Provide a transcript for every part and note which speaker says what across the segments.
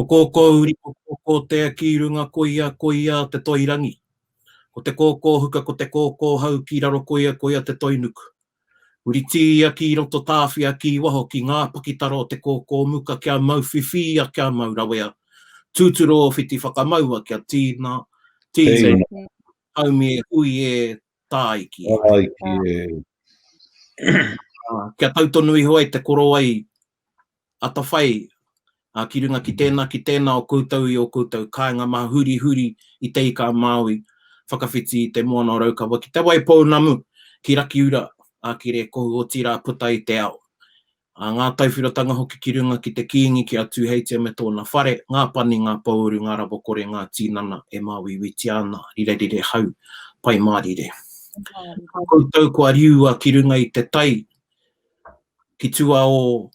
Speaker 1: kōkō uri, ko kōkō tea ki runga koia te toirangi. Ko te kōkō huka, ko te kōkō hau ki raro koia te toinuku. Uri tia ki roto tāwhia ki waho ki ngā pakitaro te kōkōmuka kia mau whiwhia kia mau rawea. Tūturo o whiti whakamaua kia tīna, haumi e hui e tāiki. Kia tautonui hoa te koro ai atawhai. Ki runga ki tēnā o koutou i o koutou kāinga maha huri i te ika Māui. Whakawhiti i te moana o raukawa. Ki te wai pounamu ki raki ura ki re kohu o tira puta i te ao. Ngā tauwhiratanga hoki ki runga ki te kiingi ki atu heitia me tōna whare, ngā pani, ngā pauru, ngā rawakore, ngā tīnana e Māui witiana, rire hau, pai mārire. Koutou kua riua ki runga i te tai, ki tua o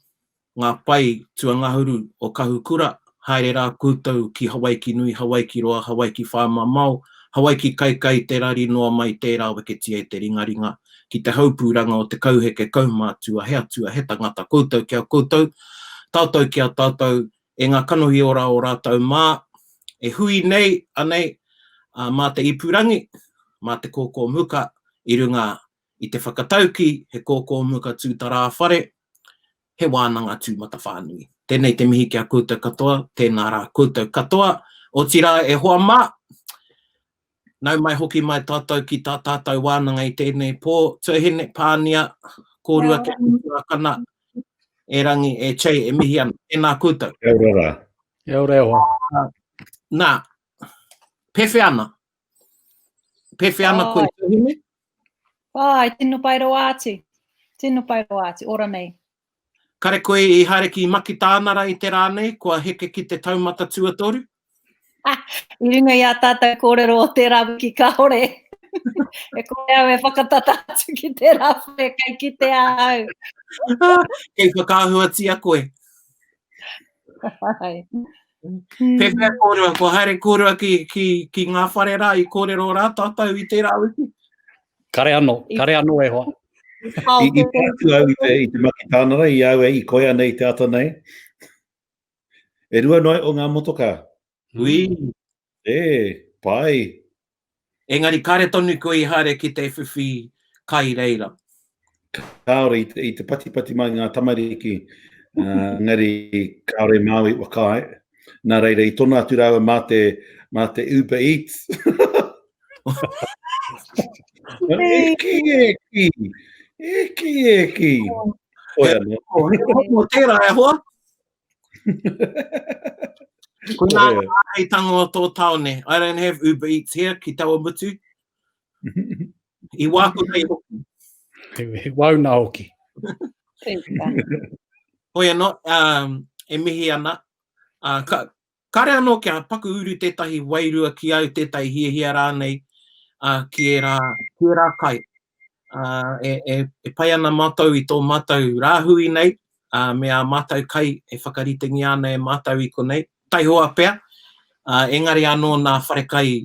Speaker 1: ngā pai tua ngahuru o kahukura, haere rā koutou ki Hawaii ki nui, Hawaii ki roa, Hawaii ki whāmamau, Hawaii ki kaikai te rari noa mai tērā weketia i te ringaringa, ki te haupūranga o te kauheke kaumātua, he tangata koutou kia koutou, tātou kia tātou, e ngā kanohi ora o rātou mā, e hui nei, anei, mā te ipurangi, mā te kōkōmuka, i runga i te whakatauki, he kōkōmuka tūtara whare, he wānanga tūmata whānui. Tēnei te mihi kia koutou katoa, tēnā rā koutou katoa, o tira e hoa mā, nau mai hoki mai tātou ki tā tātou wānanga i tēnei pō, tuahine, Pānia, kōrua kia kana, e rangi, e chei, e mihi ana, tēnā koutou.
Speaker 2: Ia ora.
Speaker 1: Nā, pewhi ana koe tuahine?
Speaker 3: Ai, tino pai roa ati, ora nei.
Speaker 1: Kare koe i haere ki maki tānara i te rānei, kua heke ki te taumata tuatoru?
Speaker 3: I runga i a tātou kōrero o tērā wiki ka hore. E koe au e whakatata atu ki tērā whare, kai ki te au.
Speaker 1: Kei whakāhua tia koe. Pewhi kōrua, kua haere kōrua ki ngā whare rā, i kōrero rā tātou i tērā wiki.
Speaker 2: Kare anō e hoa.
Speaker 4: I pātu au i te maki tānara, i au i koe anei te ata nei. E rua noi o ngā motoka.
Speaker 1: Ui.
Speaker 4: Pai.
Speaker 1: Engari, kare tonu koe i haere ki te whiwhi kai reira.
Speaker 4: Kāore, i te pati mai ngā tamariki, ngari kāore Māui wakai. Nā reira, i tōna atu rawa mā te Uber Eats. Eki. Oia no.
Speaker 1: Mo tērā e hoa. Ko nā hei tango o tō taone. I don't have Uber Eats here, ki taua mutu. I wāku nei hoki.
Speaker 2: Wau nā hoki.
Speaker 1: Oia no, e mihi ana. Kare anō kia paku uru tētahi wairua ki au tētahi hiahia rānei ki e rā kai. E pai ana mātou i tō mātou rāhui nei, me a mātou kai e whakaritengi ana e mātou i konei. Tai hoa pēr, engari anō nā whare kai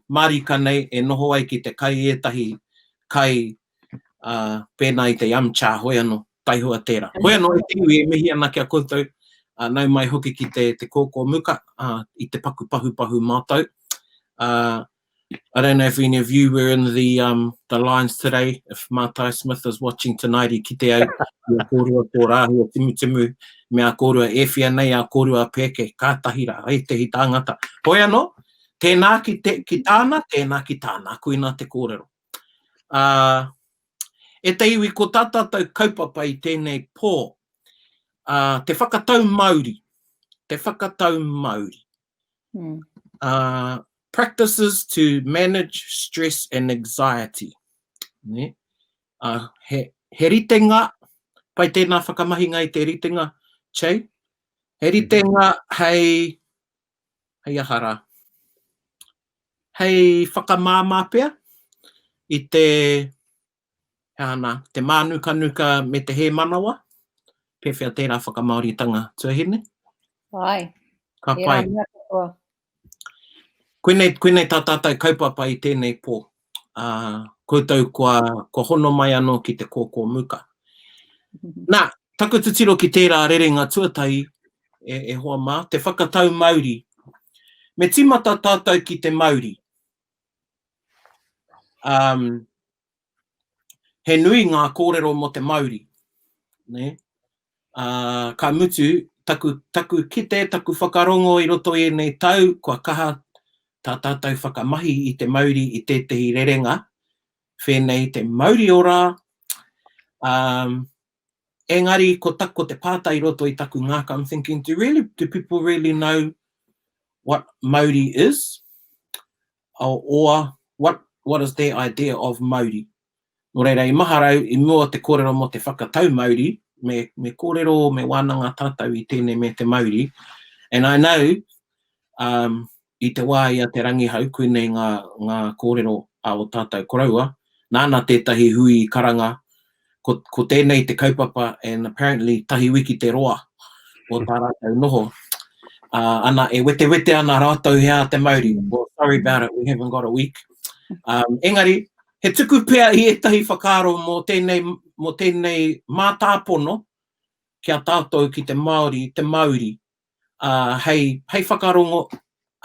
Speaker 1: marika nei e noho ai ki te kai etahi kai pēnā i te yamcha, hoi anō, tai hoa tērā. Hoi anō e tiwi e mihi ana kia koutou, nau mai hoki ki te kōkōmuka, i te paku pahu mātou. I don't know if any of you were in the lines today. If Mātai Smith is watching tonight, I kite au i a kōrua tō rāhi o timu me a kōrua e whia nei a kōrua pēke, kātahira, ai tehi tāngata. Hoi anō, tēnā ki tāna, tēnā ki tāna, kuina te kōrero. E te iwi ko tātātou kaupapa i tēnei pō, te whakatau Māori. Practices to manage stress and anxiety. Ne? He ritenga, pai tēnā whakamahinga i te ritenga, Che. He ritenga hei ahara. Hei whakamāmā pēr i te mānuka me te he manawa. Pewhia tērā whakamauritanga tuahine.
Speaker 3: Ai.
Speaker 1: Ka pai. Koenei tā tātou kaupapa i tēnei pō. Koutou kua hono mai anō ki te kōkōmuka. Nā, taku tutiro ki tērā rerenga tuatai, e hoa mā, te whakatau Māori. Me timata tātou ki te Māori. He nui ngā kōrero mo te Māori. Ne? Ka mutu, taku kite, taku whakarongo i roto e nei tau, kua kaha tā tātou whakamahi i te Māori i tētahi rerenga. Whenei te Māori ora. Engari, ko te pātai i roto i taku ngāka. I'm thinking, do people really know what Māori is? Or what is their idea of Māori? Nō reira, i maharau, i mua te kōrero mo te whakatau Māori, me kōrero, me wānanga tātou i tēnei me te Māori. And I know, i te wā ia te rangihau, koenei ngā kōrero o tātou koraua, nāna tētahi hui karanga, ko tēnei te kaupapa, and apparently tahi wiki te roa o tā rātou noho. Ana e wete ana rātou hea te Māori. Well, sorry about it, we haven't got a week. Engari, he tuku pea i etahi whakaaro mo tēnei mātāpono kia tātou ki te Māori, hei whakarongo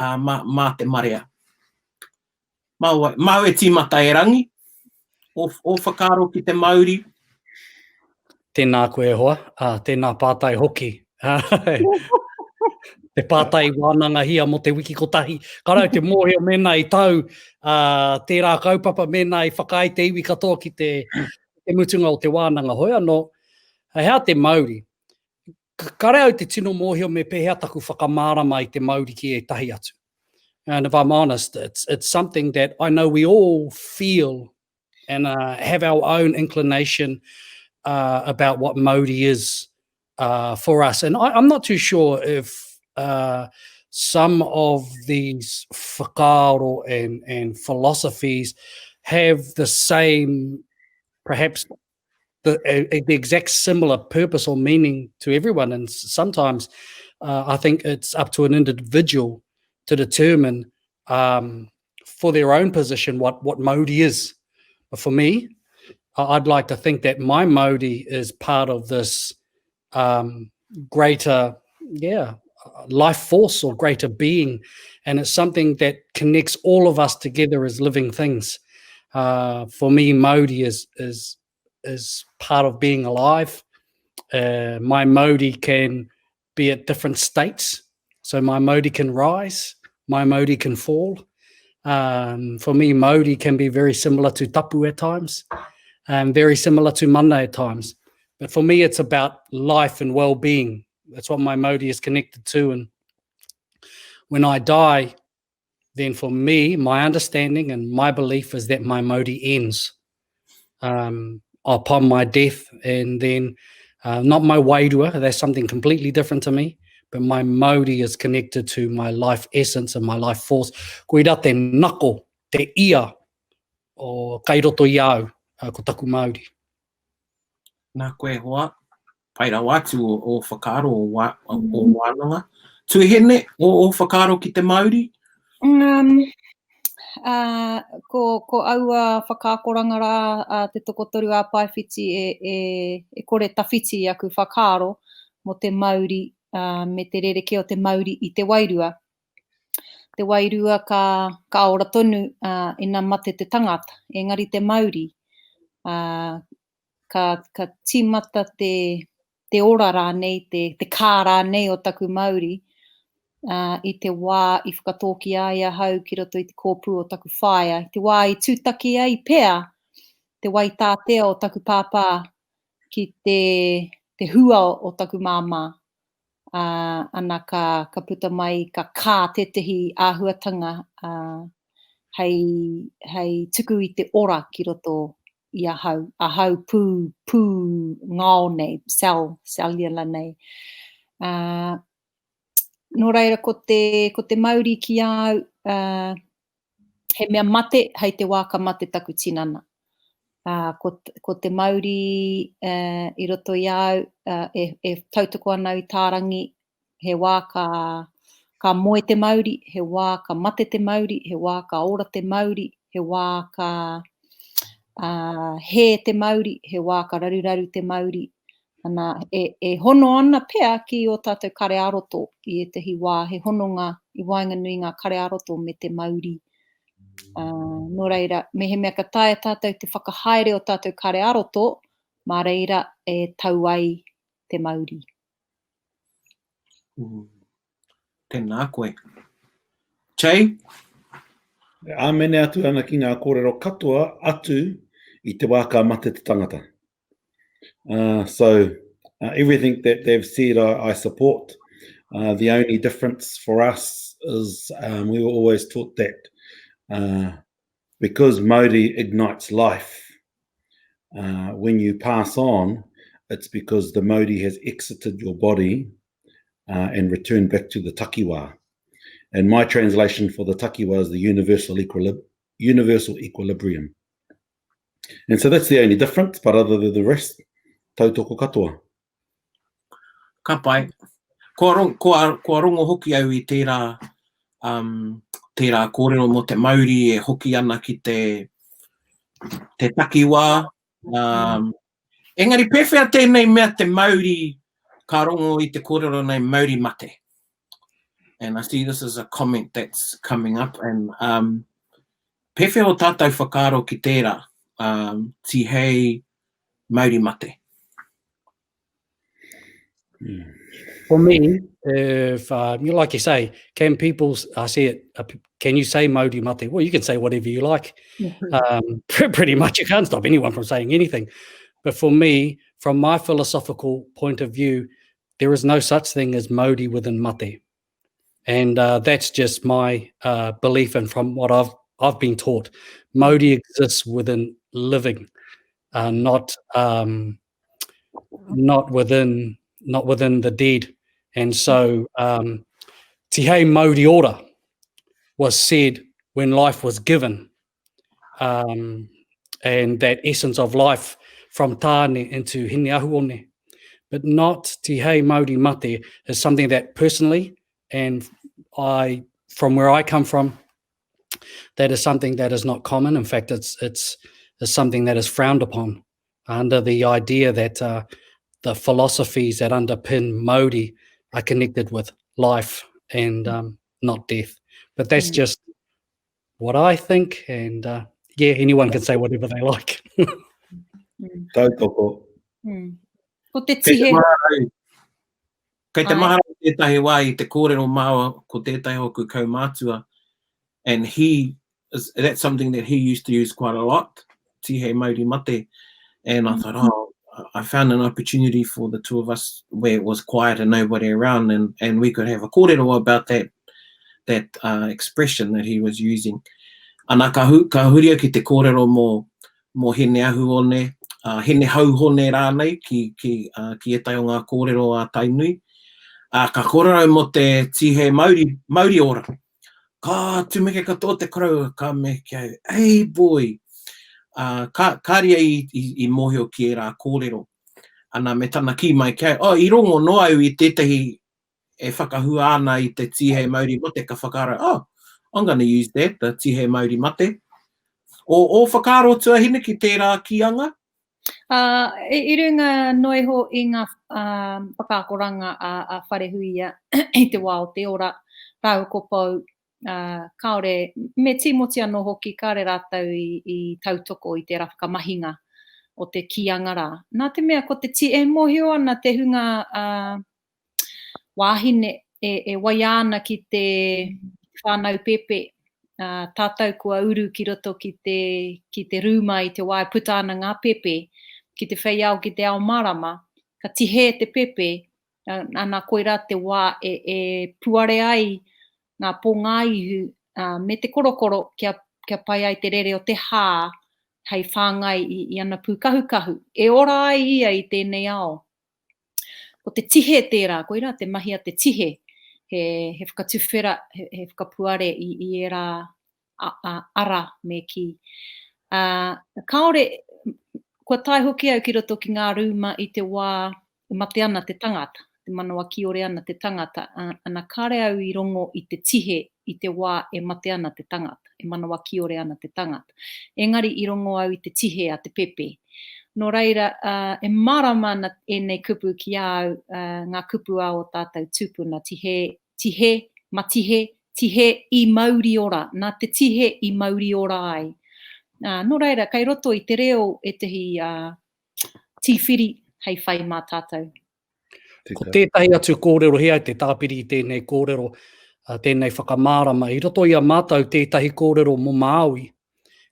Speaker 1: mā te marea. Mau e tīmata e rangi, o whakaaro ki te Māori.
Speaker 2: Tēnā koe hoa, tēnā pātai hoki. Te pātai wānanga hia mo te wiki kotahi. Karau te mōhio mēnei tau, tērā kaupapa mēnei whakai te iwi katoa ki te mutunga o te wānanga hoi anō. Hea te Māori. Karau te tino mōhio me pēhea taku whakamārama i te Māori ki e tahi atu. And if I'm honest, it's something that I know we all feel and have our own inclination about what Māori is for us. And I'm not too sure if some of these whakaaro and philosophies have the same, perhaps the exact similar purpose or meaning to everyone. And sometimes I think it's up to an individual to determine for their own position what Māori is. But for me, I'd like to think that my Māori is part of this greater, life force or greater being, and it's something that connects all of us together as living things. For me, Māori is part of being alive. My Māori can be at different states, so my Māori can rise, my Māori can fall. For me, Māori can be very similar to tapu at times, and very similar to mana at times. But for me, it's about life and well-being. That's what my Māori is connected to. And when I die, then for me, my understanding and my belief is that my Māori ends upon my death. And then not my wairua, that's something completely different to me, but my Māori is connected to my life essence and my life force. Koira te nako, te ia, o kairoto iau, ko taku Māori.
Speaker 1: Nā koe hoa, paira watu o whakaaro o wānanga. Tuihene o whakaaro ki te Māori?
Speaker 3: Ko aua whakaakoranga rā te tokotoru a Paewhiti e kore tawhiti aku whakaaro mo te Māori, me te rereke o te Māori i te wairua. Te wairua ka ora tonu ina mate te tangata, engari te Māori. Ka tīmata te ora rānei, te kā rānei o taku Māori, i te wā i whakatōki ai hau ki roto i te kōpū o taku whaia. Te wā i tūtaki ai pēa, te wai tātea o taku pāpā ki te hua o taku māmā. Ana ka puta mai, ka kā tetehi āhuatanga hei tuku i te ora ki roto i a hau pū ngāo nei, cellular nei. Nō reira, ko te Māori ki au, he mea mate, hei te wā ka mate taku tinana. Ko te Māori i roto i au, e tautoko ana i tārangi, he wā ka moe te Māori, he wā ka mate te Māori, he wā ka ora te Māori, he wā ka he te Māori, he wā ka raruraru te Māori. Ana, e hono ana pea ki o tātou kare aroto i e tehi wā, he hononga i wainga nui ngā kare aroto me te Māori. Nō reira, me he mea ka tae tātou te whakahaere o tātou kare aroto, mā reira e tau ai te Māori.
Speaker 1: Tēnā koe. Chei?
Speaker 4: Āmene atu ana ki ngā kōrero katoa atu i te wā ka mate te tangata. So everything that they've said I support. The only difference for us is we were always taught that because Māori ignites life, when you pass on, it's because the Māori has exited your body and returned back to the takiwā. And my translation for the takiwā is the universal equilibrium. And so that's the only difference, but other than the rest, tautoko katoa.
Speaker 1: Ka pai. Kua rongo hoki au i tērā kōrero mo te Māori e hoki ana ki te takiwā. Engari, pewhia tēnei mea te Māori ka rongo i te kōrero nei Māori mate. And I see this is a comment that's coming up. And pewhia o tātou whakaro ki tērā, tihei Māori mate.
Speaker 2: For me, if like you say, can people see it? Can you say Māori mate? Well, you can say whatever you like. Pretty much, you can't stop anyone from saying anything. But for me, from my philosophical point of view, there is no such thing as Māori within mate, and that's just my belief. And from what I've been taught, Māori exists within living, not within the dead. And so Tihei Māori ora was said when life was given, and that essence of life from tāne into hine ahuone. But not Tihei Māori mate is something that personally, and from where I come from, that is something that is not common. In fact, it's something that is frowned upon under the idea that the philosophies that underpin Māori are connected with life and not death. But that's just what I think, and anyone can say whatever they like.
Speaker 4: Tautoko.
Speaker 3: Ko te tihe.
Speaker 1: Kei te mahara tētahi wā i te kōrero māua ko tētahi hoku kaumātua. And that's something that he used to use quite a lot, tihei Māori mate. And I thought, I found an opportunity for the two of us where it was quiet and nobody around, and we could have a kōrero about that expression that he was using. Ana ka huria ki te kōrero mo hene ahu one, hene hau hone rānei ki e tai o ngā kōrero a tainui. Ka kōrero mo te tihei Māori ora. Ka tumeke katoa te korau, ka me kia, hey boy, ka ria i mohio ki e rā kōrero. Ana me tana ki mai kia, i rongo no au i tētahi e whakahua ana i te tihei Māori mate, ka whakaro, I'm going to use that, the tihei Māori mate. O whakaro tuahine ki tērā kianga?
Speaker 3: I runga noiho i ngā whakakoranga a wharehuia i te wā o te ora rau ko pau. Kaore, me tīmoti anō hoki, kāre rātau i tautoko i te whakamahinga o te kianga rā. Nā te mea, ko te e mohio ana te hunga wāhine e wai ana ki te whānau pepe. Tātou kua uru ki roto ki te rūma i te wai puta ana ngā pepe, ki te whaiau ki te ao marama, ka tihe te pepe, ana koira te wā e puare ai ngā pō ngā ihu, me te korokoro kia pai ai te rere o te hā, hei whāngai i ana pūkahukahu. E ora ai ia i tēnei ao. Ko te tihe tērā, koira, te mahi a te tihe, he whakatuwhera, he whakapuare i e rā ara me ki. Kaore, kua tai hoki au ki roto ki ngā rūma i te wā mate ana te tangata. Te manawa ki ore ana te tangata, ana kare au i rongo i te tihe i te wā e mate ana te tangata, e manawa ki ore ana te tangata. Engari i rongo au i te tihe a te pepe. No reira, e maramana e nei kupu ki au, ngā kupu au o tātou tupuna, tihe, I Māori ora, nā te tihe I Māori ora ai. No reira, kei roto I te reo e tehi tīwhiri hei whai mā tātou.
Speaker 2: Ko tētahi atu kōrero hea te tāpiri I tēnei kōrero, tēnei whakamārama. I roto I a mātou tētahi kōrero mo Māui.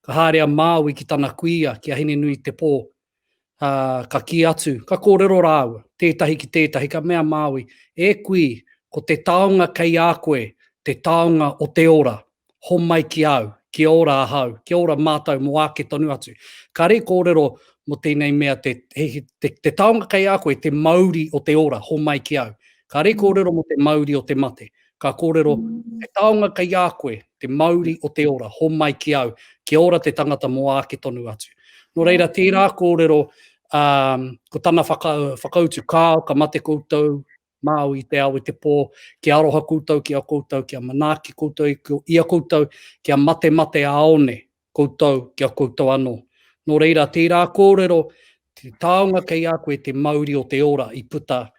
Speaker 2: Ka hārea Māui ki tana kuia, ki a hine nui te pō. Ka ki atu, ka kōrero rāua, tētahi ki tētahi, ka mea Māui. E kui, ko te taonga kei a koe, te taonga o te ora, ho mai ki au, ki ora ahau, ki ora mātou mo ake tonu atu. Ka re kōrero mo tēnei mea, te taonga kei a koe, te Māori o te ora, ho mai ki au. Ka re kōrero mo te Māori o te mate. Ka kōrero, te taonga kei a koe, te Māori o te ora, ho mai ki au, ki ora te tangata mo ake tonu atu. No reira, tērā kōrero, ko tana whakautu kāo, ka mate koutou, Māui te au te pō, ki aroha koutou, ki a koutou, ki a manaaki koutou, ki a koutou, ki a mate a aone koutou, ki a koutou anō. No reira, tērā kōrero, te taonga kei a koe te Māori o te ora I puta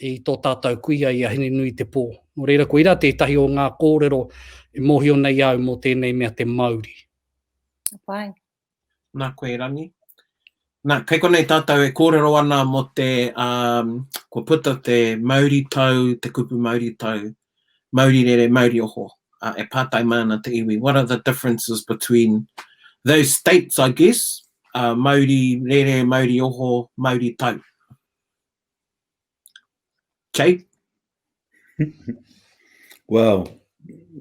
Speaker 2: I tō tātou kuia I a hine nui te pō. No reira, ko ira tētahi o ngā kōrero e mohio nei au mo tēnei mea te Māori.
Speaker 3: Pai.
Speaker 1: Nā koe rangi. Nā, kei konei tātou e kōrero ana mo te, ko puta te Māori tau, te kupu Māori tau, Māori rere, Māori oho, e pātai mana te iwi. What are the differences between those states, I guess? Māori rere, Māori oho, Māori tau. Jay?
Speaker 4: Well,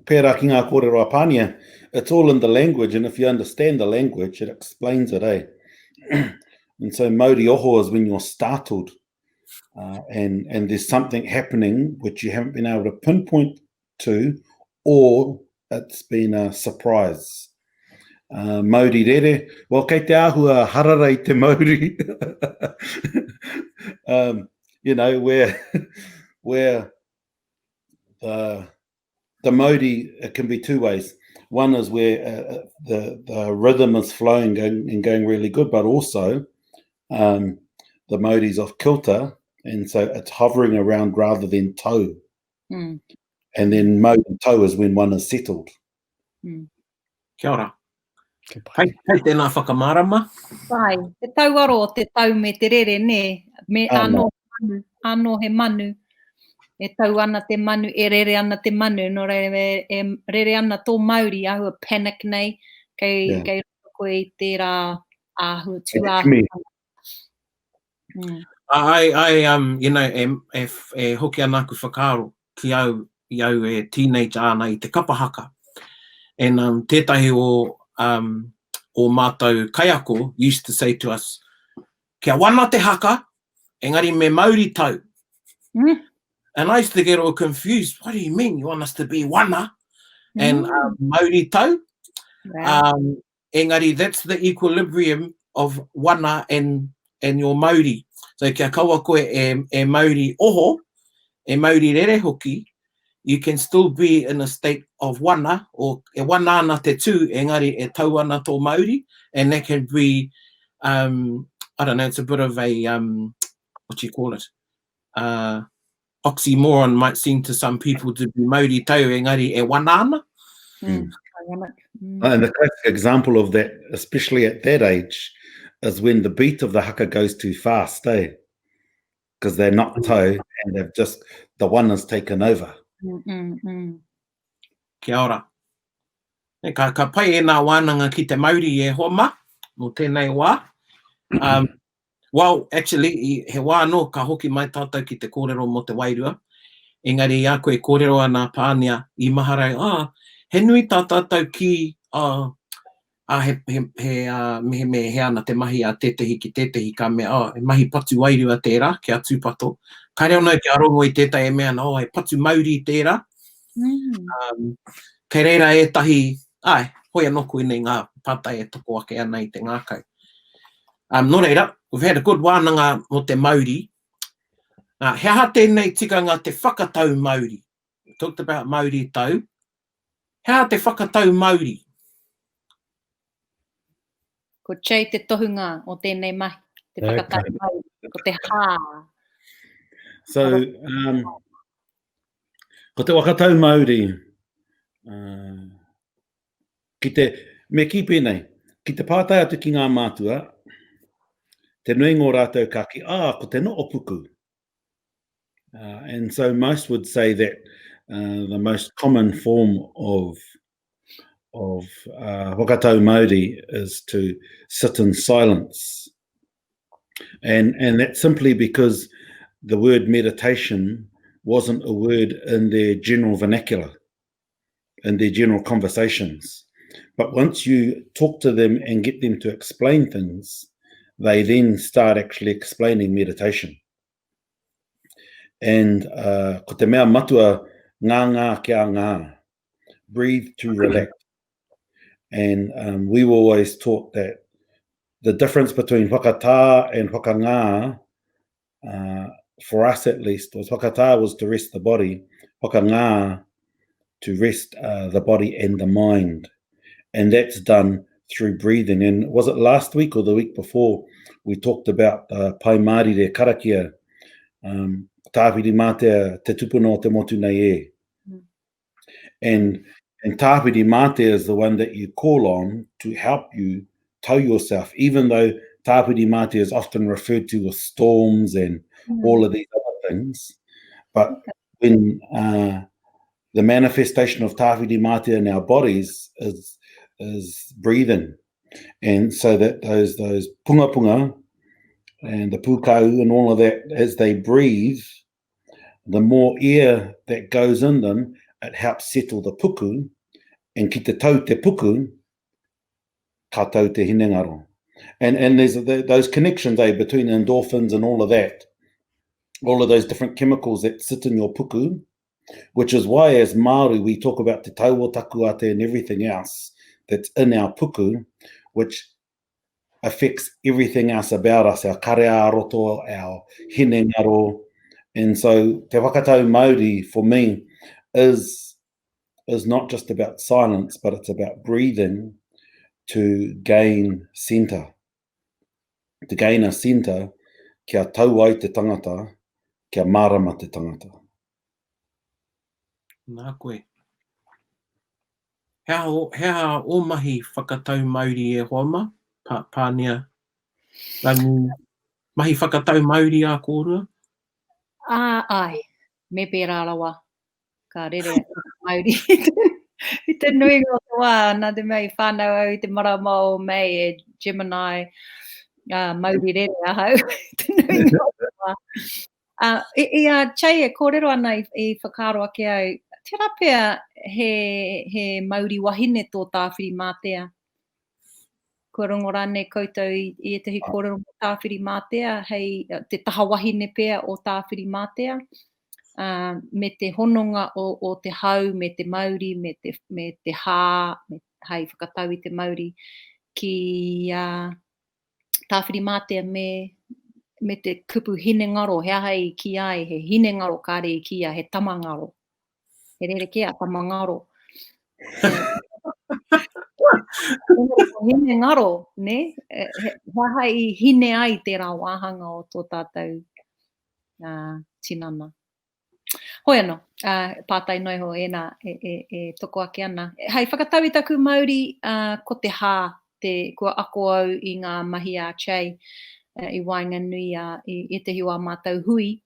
Speaker 4: pērā ki ngā kōrero a Pānia, it's all in the language, and if you understand the language, it explains it, eh? And so Māori oho is when you're startled and there's something happening which you haven't been able to pinpoint to, or it's been a surprise. Māori rere, well, kei te āhua harara I te Māori. You know, where the Māori, it can be two ways. One is where the rhythm is flowing and going really good, but also the Māori's off kilter, and so it's hovering around rather than tau. And then Māori tau is when one is settled.
Speaker 1: Kia ora. Hei tēnā whakamārama.
Speaker 3: Pai, te tauaro, te tau me te rere, ne, me anō he manu. E tau ana te manu, e rere ana te manu, no rere, e rere ana tō Māori, ahua panic nei, kei roko I tērā ahua tuāhua.
Speaker 1: You know, e hoki anāku whakaaro ki au, I au e teenage ana I te kapahaka. And tētahi o mātou kaiako used to say to us, kia wana te haka, engari me Māori tau. And I used to get all confused. What do you mean? You want us to be wana? And Māori tau? Engari, that's the equilibrium of wana and your Māori. So kia kaua koe e Māori oho, e Māori rere hoki, you can still be in a state of wana, or e wana ana te tū, engari e tau ana tō Māori, and that can be, I don't know, it's a bit of a, what do you call it? Oxymoron might seem to some people to be Māori tau, engari e wana ana.
Speaker 4: And the classic example of that, especially at that age, is when the beat of the haka goes too fast, eh? Because they're not tau, and they've just, the one has taken over.
Speaker 1: Kia ora. Ka pai e nā wānanga ki te Māori e homa, no tēnei wā. Well, actually, he wā anō ka hoki mai tātou ki te kōrero mo te wairua. Engari, a koe kōrero ana Pānia I maharai, he nui tā tātou ki, he ana te mahi a tētehi ki tētehi ka mea, he mahi patu wairua tērā, ki a tūpato. Ka reo nau ki arongo I tētai e mea, he patu Māori tērā. Kei reira e tahi, hoi anōku nei ngā pātai e toko ake ana I te ngākau. No reira, we've had a good wānanga mo te Māori. He aha tēnei tikanga te whakatau Māori. We talked about Māori tau. He aha te whakatau Māori?
Speaker 3: Ko Jay te tohunga o tēnei mahi. te whakatau Māori, ko te hā.
Speaker 4: So, ko te whakatau Māori, me ki pēnei, ki te pātai atu ki ngā mātua, te nui ngō rātou ka ki, ko te no o puku. And so most would say that the most common form of whakatau Māori is to sit in silence. And that's simply because the word meditation wasn't a word in their general vernacular, in their general conversations. But once you talk to them and get them to explain things, they then start actually explaining meditation. And ko te mea matua ngā kia ngā, breathe to relax. And we were always taught that the difference between whakatā and whakangā, for us at least, was whakatā was to rest the body, whakangā to rest the body and the mind. And that's done through breathing. And was it last week or the week before, we talked about pai Māori re karakia, tāwhiri mātea te tupuna o te motu nei e. And tāwhiri mātea is the one that you call on to help you tow yourself, even though tāwhiri mātea is often referred to with storms and all of these other things. But when the manifestation of tāwhiri mātea in our bodies is breathing, and so that those punga punga and the pūkau and all of that, as they breathe, the more air that goes in them, it helps settle the puku, and ki te tau te puku, ka tau te hinengaro. And there's those connections between endorphins and all of that, all of those different chemicals that sit in your puku, which is why as Māori we talk about te tauo takuate and everything else that's in our puku, which affects everything else about us, our karea roto, our hinengaro. And so te whakatau Māori for me is not just about silence, but it's about breathing to gain centre. To gain a centre, kia tau ai te tangata, kia marama te tangata.
Speaker 1: Nā koe. Hea o mahi whakatau Māori e hoama, Pānia Rangi, mahi whakatau Māori a kōrua?
Speaker 3: Ai, me pērā rawa, ka rere Māori. I te nui o te wā, nā te mei whānau au i te marama o mei e Gemini, Māori rere ahau. Te nui o te wā. Chai e kōrero ana i whakaro ake au, te rapea he Māori wahine tō tāwhiri mātea. Ko rongo rane koutou i etahi kōrero mo tāwhiri mātea, hei te taha wahine pea o tāwhiri mātea, me te hononga o te hau, me te Māori, me te hā, hei whakatau i te Māori, ki tāwhiri mātea me te kupu hinengaro, hea hei ki ai, he hinengaro kāre i kia, he tamangaro. He rere kia, tamangaro. Hinengaro, ne? Waha i hine ai tērā wāhanga o tō tātou tinana. Hoi anō, pātai noiho e toko ake ana. Hei, whakatau i taku Māori ko te hā, kua ako au i ngā mahi a chai, i wainga nui i te hiwa mātou hui,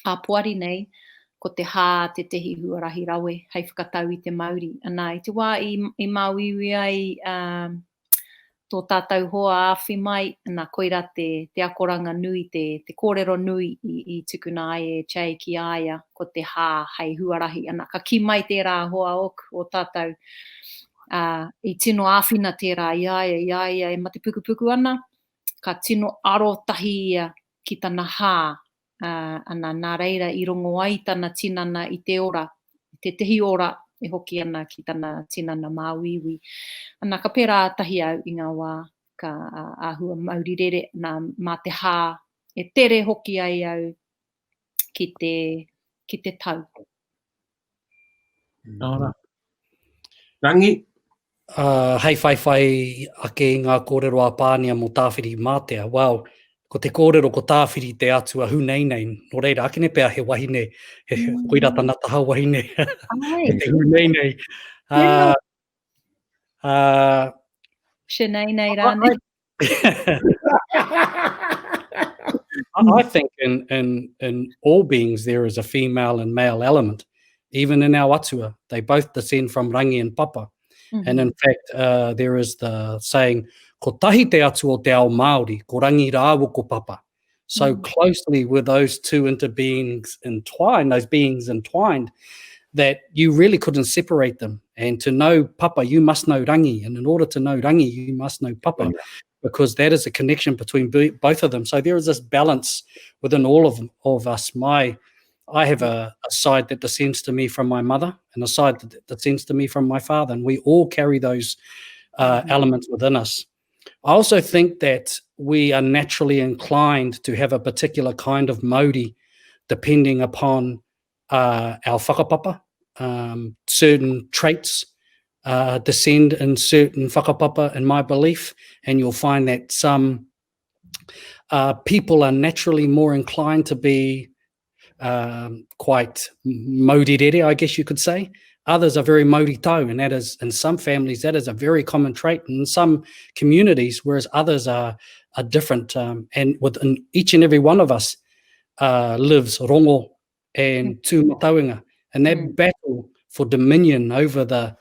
Speaker 3: a puari nei, ko te hā te tehi huarahi rawe, hei whakatau i te Māori. Anā, i te wā i Māwiwi ai tō tātou hoa awhi mai, nā koira te akoranga nui, te kōrero nui i tukuna ai e chai ki aia, ko te hā hei huarahi. Anā, ka ki mai tērā hoa o tātou. I tino āwhina tērā i aia e mate puku ana, ka tino aro tahi ia ki tana hā. Ana nā reira i rongo ai tana tinana i te ora, te tehi ora e hoki ana ki tana tinana Māwiwi. Ana ka pērā tahi au i ngā wā ka āhua Māori rere mā te hā e tere hoki ai au ki te tau.
Speaker 1: Ora. Rangi?
Speaker 2: Hei whai ake i ngā kōrero a Pānia mo tāwhiri mātea. Wow, ko te kōrero ko tāwhiri te atua hu nei nei. No reira, akene pēr he wahine, he koira tanata hau wahine.
Speaker 3: Ai.
Speaker 2: Te hu nei nei.
Speaker 3: Tēnā.
Speaker 2: Uh,
Speaker 3: Sinead nei rāne.
Speaker 2: I think in all beings there is a female and male element. Even in our atua, they both descend from Rangi and Papa. And in fact, there is the saying, ko tahi te atu o te ao Māori, ko Rangi rāua ko Papa. So closely with those two interbeings entwined, those beings entwined, that you really couldn't separate them. And to know Papa, you must know Rangi. And in order to know Rangi, you must know Papa, because that is a connection between both of them. So there is this balance within all of us. I have a side that descends to me from my mother and a side that descends to me from my father, and we all carry those elements within us. I also think that we are naturally inclined to have a particular kind of Māori depending upon our whakapapa. Certain traits descend in certain whakapapa, in my belief, and you'll find that some people are naturally more inclined to be quite maurire, I guess you could say. Others are very maurito, and that is, in some families, that is a very common trait in some communities, whereas others are different. And within each and every one of us lives rongo and tūmatauenga. And that battle for dominion over the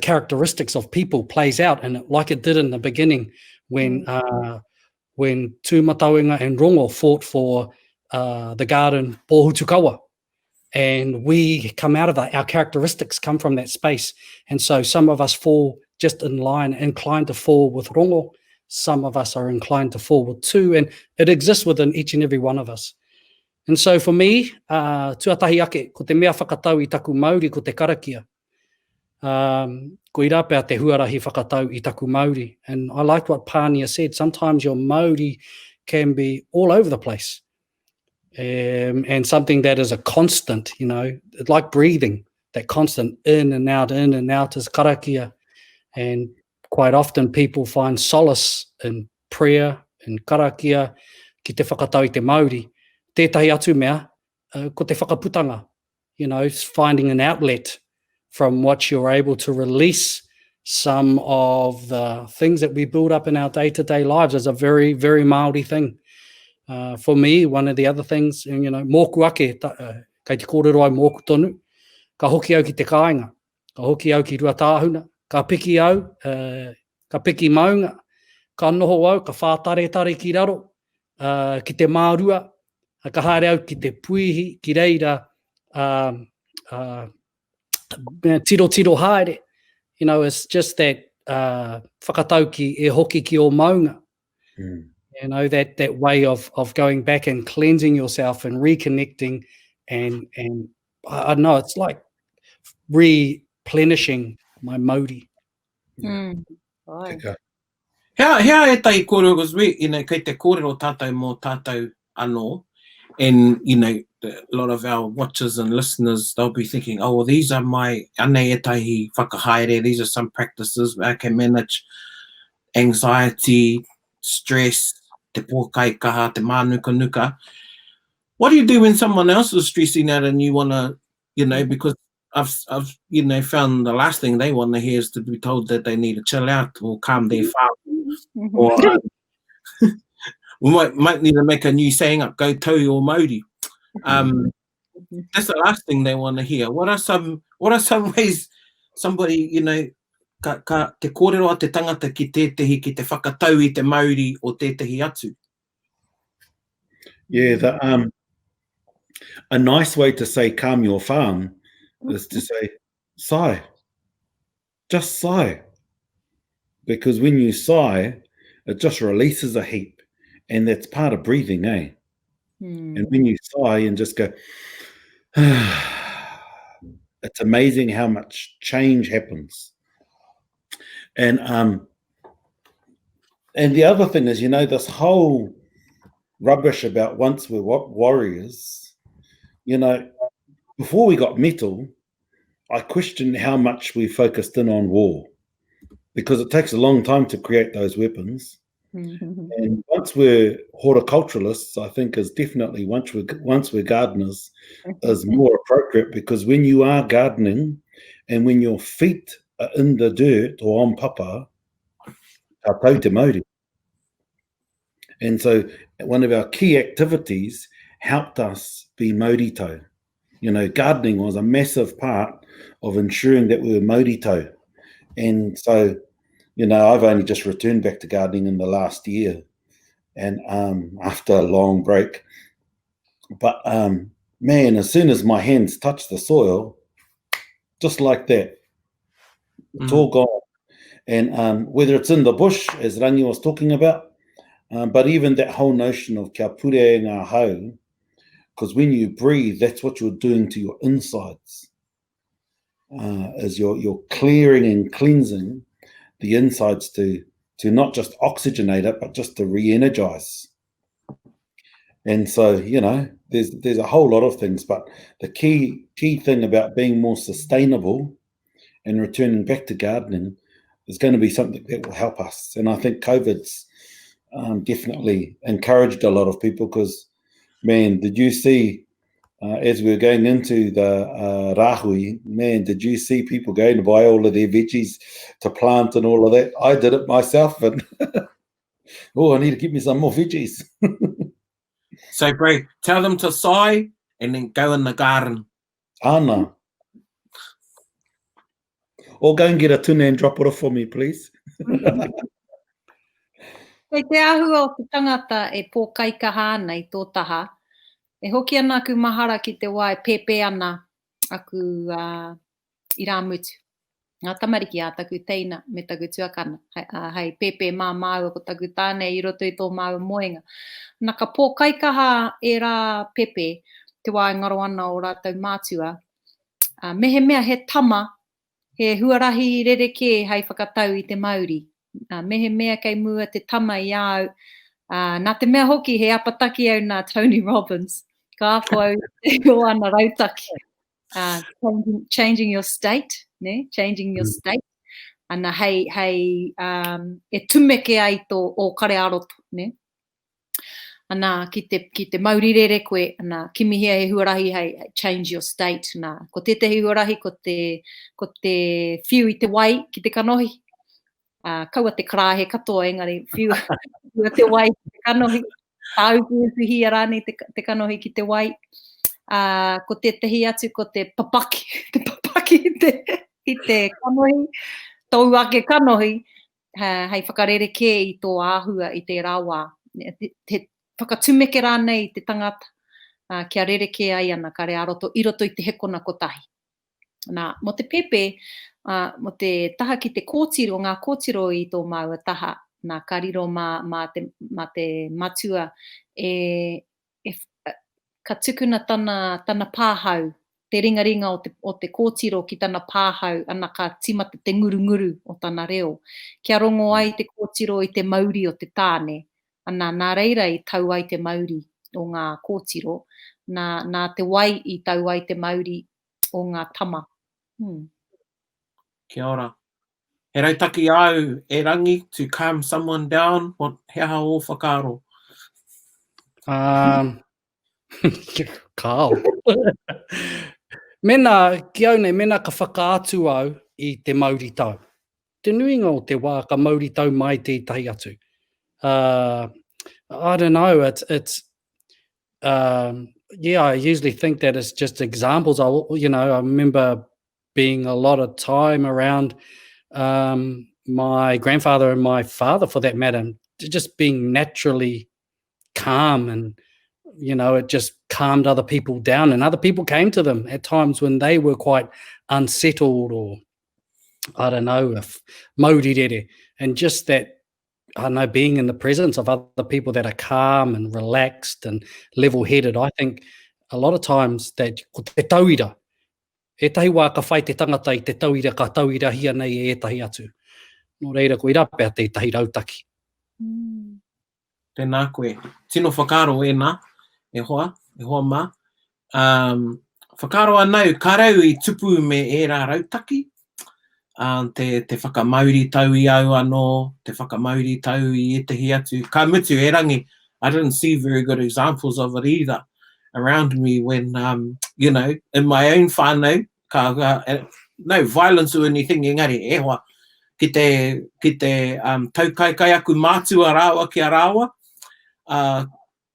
Speaker 2: characteristics of people plays out, and like it did in the beginning when tūmatauenga and rongo fought for the garden Pōhutukawa. And we come out of that. Our characteristics come from that space. And so some of us fall just in line, inclined to fall with rongo. Some of us are inclined to fall with tū, and it exists within each and every one of us. And so for me, tuatahi ake, ko te mea whakatau I taku Māori, ko te karakia. Ko I rāpea te huarahi whakatau I taku Māori. And I like what Pānia said. Sometimes your Māori can be all over the place. And something that is a constant, you know, like breathing, that constant in and out is karakia. And quite often people find solace in prayer, in karakia, ki te whakatau I te Māori. Tētahi atu mea, ko te whakaputanga, you know, finding an outlet from what you're able to release some of the things that we build up in our day-to-day lives is a very, very Māori thing. For me, one of the other things, you know, mōku ake, kei te kōrero ai mōku tonu, ka hoki au ki te kāinga, ka hoki au ki rua tāhuna, ka piki au, ka piki maunga, ka noho au, ka whātare ki raro, ki te mārua, ka haere au ki te puihi, ki reira, tiro haere. You know, it's just that whakatau ki e hoki ki o maunga. You know, that way of going back and cleansing yourself and reconnecting and I don't know, it's like replenishing my Māori.
Speaker 1: Hea e tai kōrero, because we, you know, kei te kōrero tātou mō tātou anō, and, you know, a lot of our watchers and listeners, they'll be thinking, oh, well, these are my anei e tahi whakahaere, these are some practices where I can manage anxiety, stress, te pōkai kaha, te mānuka. What do you do when someone else is stressing out and you want to, you know, because I've you know, found the last thing they want to hear is to be told that they need to chill out or calm their father. Or we might need to make a new saying up, go tau or Māori. That's the last thing they want to hear. What are some ways somebody, you know, ka te kōrero a te tangata ki tētahi, ki te whakatau I te Māori o tētahi atu?
Speaker 4: Yeah, a nice way to say calm your farm is to say sigh. Just sigh. Because when you sigh, it just releases a heap. And that's part of breathing, eh? And when you sigh and just go, it's amazing how much change happens. And the other thing is, you know, this whole rubbish about once we're warriors, you know, before we got metal, I questioned how much we focused in on war, because it takes a long time to create those weapons. And once we're horticulturalists, I think is definitely once we're gardeners is more appropriate, because when you are gardening and when your feet are in the dirt or on papa, ka tau te Māori. And so one of our key activities helped us be Māori tau. You know, gardening was a massive part of ensuring that we were Māori tau. And so, you know, I've only just returned back to gardening in the last year, and after a long break. But man, as soon as my hands touch the soil, just like that, it's all gone. And whether it's in the bush, as Rangi was talking about, but even that whole notion of kia pure ngā hau, because when you breathe, that's what you're doing to your insides, is you're clearing and cleansing the insides to not just oxygenate it, but just to re-energize. And so, you know, there's a whole lot of things, but the key thing about being more sustainable and returning back to gardening is going to be something that will help us. And I think COVID's definitely encouraged a lot of people, because, man, did you see, as we were going into the rahui, man, did you see people going to buy all of their veggies to plant and all of that? I did it myself, and oh, I need to give me some more veggies.
Speaker 1: So, Bray, tell them to sigh and then go in the garden.
Speaker 4: Ana. Or go and get a tuna and drop it off for me, please.
Speaker 3: Kei te ahua o te tangata e pōkaikaha ana i tō taha. E hoki ana aku mahara ki te wā e pepe ana aku I rā mutu. Ngā tamariki a taku teina me taku tuakana. Hei pepe mā māua ko taku tāne I roto I tō māua moenga. Nā ka pōkaikaha e rā pepe, te wā e ngaro ana o rātou mātua. Mehe mea he tama, he huarahi rereke hei whakatau I te Māori. Mehe mea kei mua te tama I au. Nā te mea hoki he apataki au nā Tony Robbins. Ka ako au te o ana rautaki. Changing your state, ne? Changing your state. Ana hei e tumeke ai tō o kare aroto, ne? Ana ki te Māori rere koe, ana kimihia he huarahi hei change your state. Nā, ko tētahi huarahi ko te whiu I te wai ki te kanohi. Kaua te kara he katoa engari, whiu te wai ki te kanohi. Tāupuhi a rāni te kanohi ki te wai. Ko tētahi atu ko te papaki. Te papaki I te kanohi. Tau ake kanohi. Hei whakarereke I tō āhua I te rāwā. Te whakatumeke rānei te tangata. Kia rereke ai ana kare aroto. I roto I te hekona kotahi. Nā, mo te pepe, mo te taha ki te kōtiro, ngā kōtiro I tō māua taha, nā kariro mā te matua, ka tukuna tana pāhau, te ringaringa o te kōtiro ki tana pāhau, ana ka timata te ngurunguru o tana reo. Kia rongo ai te kōtiro I te Māori o te tāne, ana nā reira I tau ai te Māori o ngā kōtiro, nā te wai I tau ai te Māori o ngā tama.
Speaker 1: Kia ora. He rautaki au e rangi to calm someone down, he aha o whakaro?
Speaker 2: Kāo. Mena, ki au nei, mena ka whakaatu au I te Māori tau. Te nuinga o te wā ka Māori tau mai tētahi atu. I don't know, it's yeah, I usually think that it's just examples. I remember being a lot of time around my grandfather and my father, for that matter, just being naturally calm, and it just calmed other people down, and other people came to them at times when they were quite unsettled, or I don't know, if Māori rere, and just that, I don't know, being in the presence of other people that are calm and relaxed and level-headed. I think a lot of times that te tauira, e tahi wā ka whai te tangata I te tauira, ka tauira hia nei e tahi atu. Nō reira koe rapea te tahi rautaki.
Speaker 1: Tēnā koe. Tino whakaro e nā, e hoa mā. Whakaro anau, karau I tupu me e rā rautaki. te whakamauri tau I au anō, te whakamauri tau I etahi atu. Ka mutu e rangi, I didn't see very good examples of it either around me when, you know, in my own whānau, no violence or anything, engari, e hoa, ki te taukaikai aku mātua rāua ki a rāua,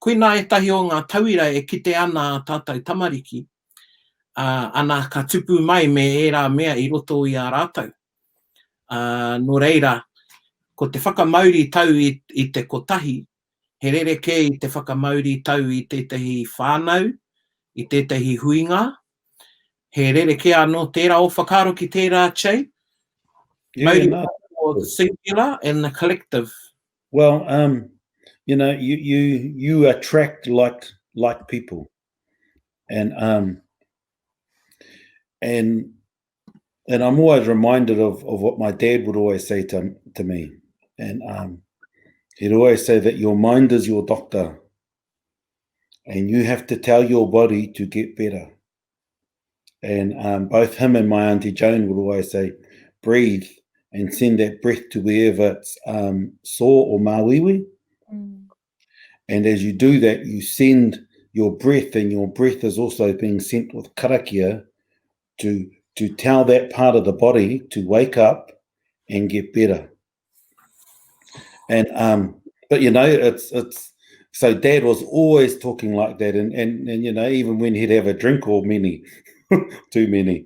Speaker 1: koina e tahi o ngā tauira e kite ana tātou tamariki, ana ka tupu mai me e rā mea I roto I a rātou. No reira, ko te whakamauri tau I te kotahi, he rereke I te whakamauri tau I tētahi whānau, I tētahi huinga, he rereke anō tērā o whakaro ki tērā chei, mauri or the singular and the collective.
Speaker 4: Well, you know, you attract like people, and I'm always reminded of what my dad would always say to me, and he'd always say that your mind is your doctor, and you have to tell your body to get better. And both him and my auntie Joan would always say, breathe and send that breath to wherever it's sore or mawiwi. And as you do that, you send your breath, and your breath is also being sent with karakia to tell that part of the body to wake up and get better. And but you know, it's so Dad was always talking like that, and you know, even when he'd have a drink or many, too many,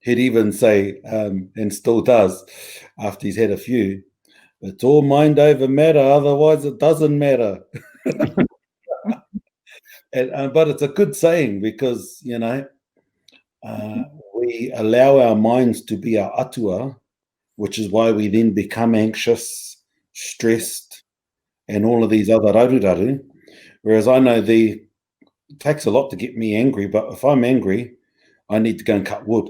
Speaker 4: he'd even say, and still does after he's had a few, it's all mind over matter, otherwise it doesn't matter. But it's a good saying, because you know, we allow our minds to be our atua, which is why we then become anxious, stressed, and all of these other raruraru. Whereas I know it takes a lot to get me angry, but if I'm angry, I need to go and cut wood,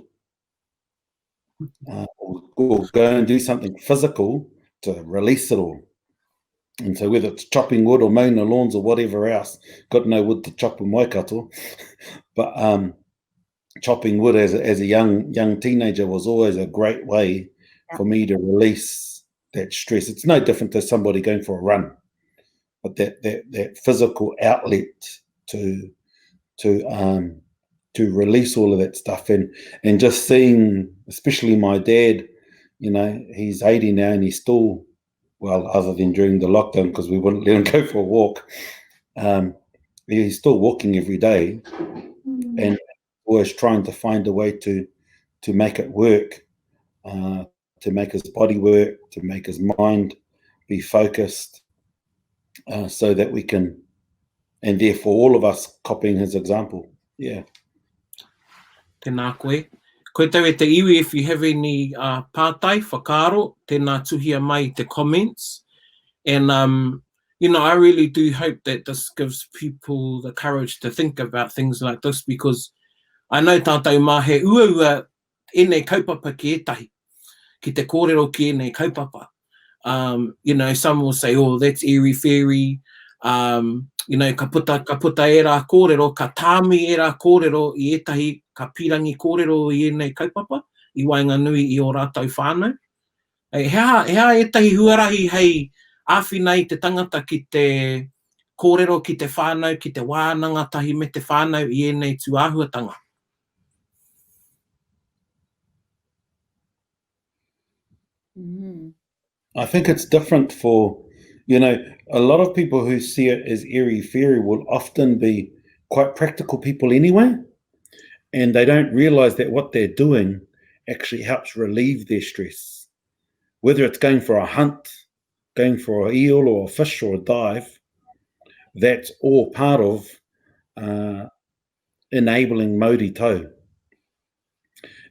Speaker 4: or go and do something physical to release it all. And so whether it's chopping wood or mowing the lawns or whatever else, got no wood to chop in Waikato, but chopping wood as a young teenager was always a great way for me to release that stress. It's no different to somebody going for a run, but that physical outlet to release all of that stuff, and just seeing, especially my dad, you know, he's 80 now and he's still, well, other than during the lockdown because we wouldn't let him go for a walk, he's still walking every day and always trying to find a way to make it work, to make his body work, to make his mind be focused, so that we can, and therefore all of us copying his example. Yeah.
Speaker 1: Tēnā koe. Koe tau e te iwi, if you have any pātai, whakaro, tēnā tuhia mai te comments. And, you know, I really do hope that this gives people the courage to think about things like this, because I know tātou mā he ua e nei kaupapa ki etahi, ki te kōrero ki e nei kaupapa. You know, some will say, oh, that's airy-fairy. You know, ka puta e rā kōrero, ka tāmi e rā kōrero I etahi, ka pirangi kōrero I nei kaupapa, I wainga nui I o rātou whānau. Hea etahi huarahi hei āwhinai te tangata ki te kōrero, ki te whānau, ki te wānanga tahi me te whānau I nei tū āhuatanga.
Speaker 4: I think it's different for, you know, a lot of people who see it as airy-fairy will often be quite practical people anyway, and they don't realize that what they're doing actually helps relieve their stress. Whether it's going for a hunt, going for an eel or a fish or a dive, that's all part of enabling Māori tau.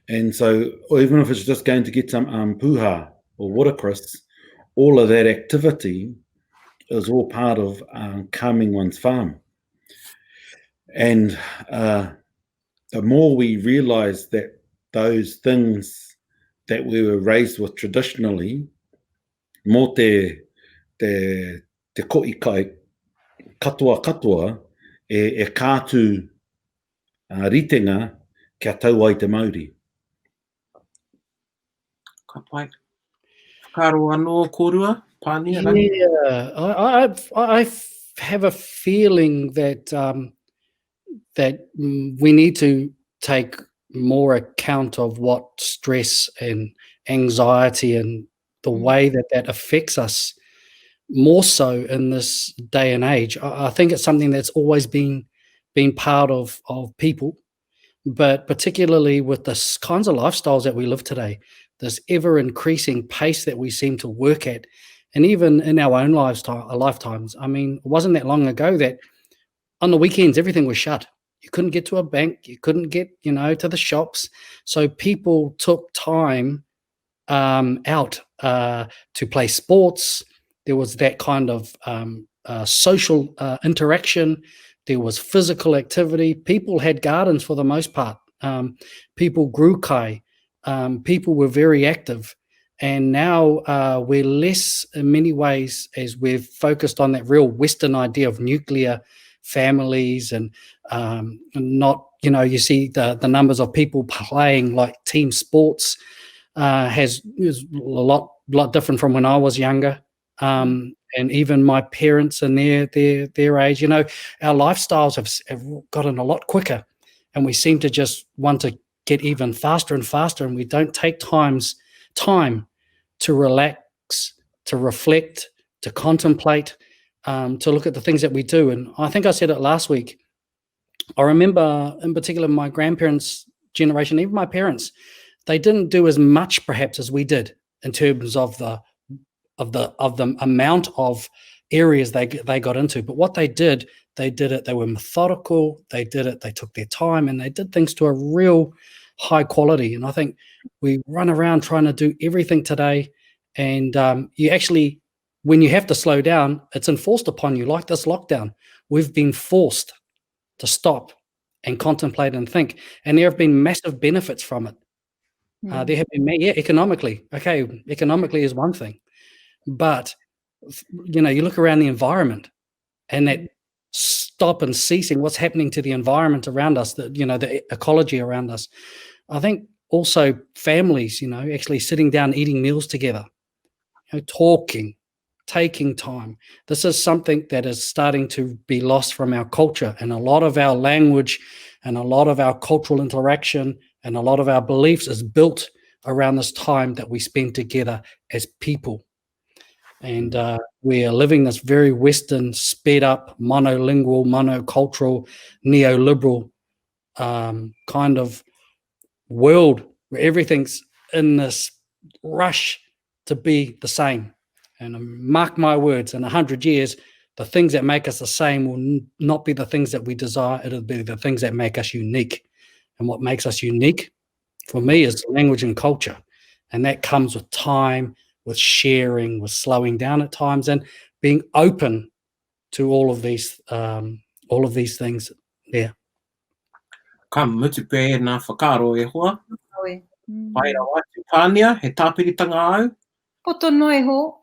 Speaker 4: And so even if it's just going to get some puha or watercress, all of that activity is all part of calming one's farm. And the more we realize that those things that we were raised with traditionally, mō te koikai katoa e kātu ritenga kia tau ai te Māori.
Speaker 1: Ka pai. Whakaro anō kōrua, Pānia, Rangi?
Speaker 2: Yeah, I have a feeling that we need to take more account of what stress and anxiety and the way that affects us more so in this day and age. I think it's something that's always been part of people, but particularly with the kinds of lifestyles that we live today, this ever-increasing pace that we seem to work at, and even in our own lifetimes. I mean, it wasn't that long ago that on the weekends, everything was shut. You couldn't get to a bank. You couldn't get, to the shops. So people took time out to play sports. There was that kind of social interaction. There was physical activity. People had gardens for the most part. People grew kai. People were very active. And now we're less in many ways as we've focused on that real Western idea of nuclear families and not, you see the numbers of people playing like team sports is a lot different from when I was younger. And even my parents and their age, our lifestyles have gotten a lot quicker, and we seem to just want to get even faster and faster, and we don't take time to relax, to reflect, to contemplate, to look at the things that we do. And I think I said it last week. I remember in particular my grandparents' generation, even my parents, they didn't do as much perhaps as we did in terms of the amount of areas they got into. But what they did it, they were methodical, they did it, they took their time, and they did things to a real high quality. And I think we run around trying to do everything today, and you actually, when you have to slow down, it's enforced upon you, like this lockdown. We've been forced to stop and contemplate and think, and there have been massive benefits from it. There have been, economically. Okay, economically is one thing, but you look around the environment, and that stop and ceasing what's happening to the environment around us, the ecology around us. I think also families, actually sitting down, eating meals together, talking, taking time. This is something that is starting to be lost from our culture, and a lot of our language and a lot of our cultural interaction and a lot of our beliefs is built around this time that we spend together as people. And we are living this very Western, sped up, monolingual, monocultural, neoliberal kind of world where everything's in this rush to be the same. And mark my words, in 100 years, the things that make us the same will not be the things that we desire. It'll be the things that make us unique. And what makes us unique, for me, is language and culture. And that comes with time, with sharing, with slowing down at times, and being open to all of these things. Yeah.
Speaker 1: Ka mutu pē nā whakaro e hoa.
Speaker 3: Oi.
Speaker 1: Pai rawa te Pānia, he tāpiritanga au.
Speaker 3: Poto noi ho,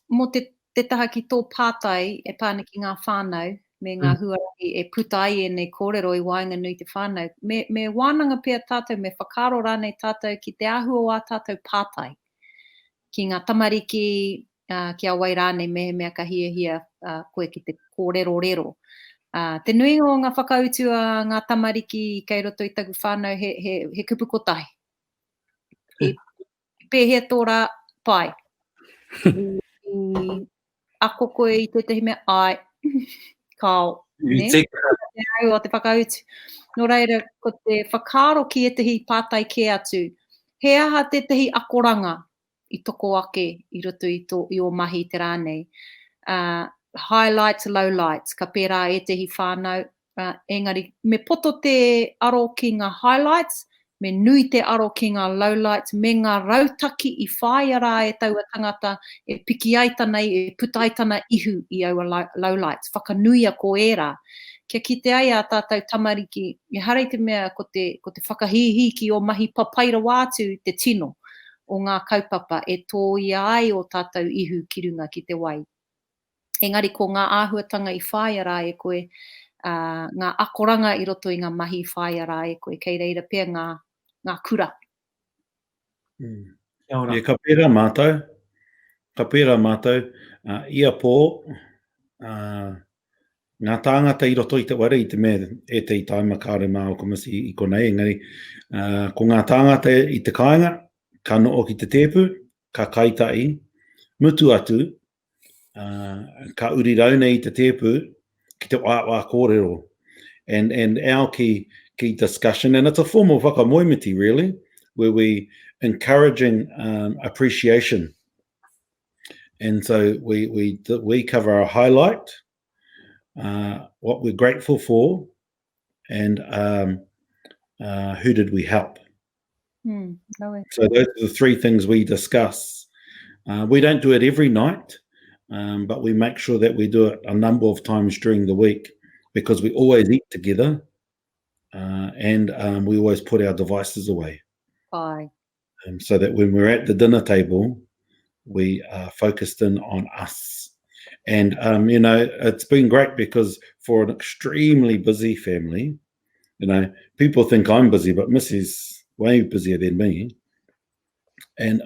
Speaker 3: mo te taha ki tō pātai e pāna ki ngā whānau, me ngā huarahi e puta ai e nei kōrero I wainga nui te whānau. Me wānanga pia tātou, me whakaro rānei tātou ki te ahua wā tātou pātai. Ki ngā tamariki, ki a wai rānei mea ka hia koe ki te kōrero. Te nui o ngā whakautu a ngā tamariki kei roto I taku whānau he kupu kotahi. I pēhea tōra pai. I ako koe I tētahi mea ai, kao, ne? Te au o te whakautu. Nō reira, ko te whakaro ki etahi pātai ke atu, he aha tētahi akoranga I toko ake I roto I o mahi te rānei. Highlights, lowlights, ka pērā etahi whānau. Engari, me poto te aro ki ngā highlights, me nui te aro ki ngā lowlights, me ngā rautaki I whai ara e taua tangata, e piki ai tana, e puta ai tana ihu I aua lowlights, whakanuia ko era. Kia kite ai a tātou tamariki, e harei te mea ko te whakahihiki o mahi papaira wātu te tino o ngā kaupapa, e tōia ai o tātou ihu ki runga ki te wai. Engari ko ngā āhuatanga I whai ara e koe, ngā akoranga I roto I ngā mahi whai ara e koe, kei reira pia ngā kura.
Speaker 1: Kia ora.
Speaker 4: Ka pērā mātou. Ka pērā mātou. Ia pō, ngā tāngata I roto I te wara I te mea e te I taima kāre mā o komisi I konei, engari, ko ngā tāngata I te kāinga, ka noo ki te tēpu, ka kaitai, mutu atu, ka uri rauna I te tēpu, ki te wā kōrero. And our key discussion, and it's a form of whakamoemiti really, where we encouraging appreciation. And so we cover our highlight, what we're grateful for, and who did we help. So those are the three things we discuss. We don't do it every night, but we make sure that we do it a number of times during the week, because we always eat together, and we always put our devices away.
Speaker 3: Aye.
Speaker 4: So that when we're at the dinner table, we are focused in on us. And, you know, it's been great because for an extremely busy family, you know, people think I'm busy, but Missy's way busier than me. And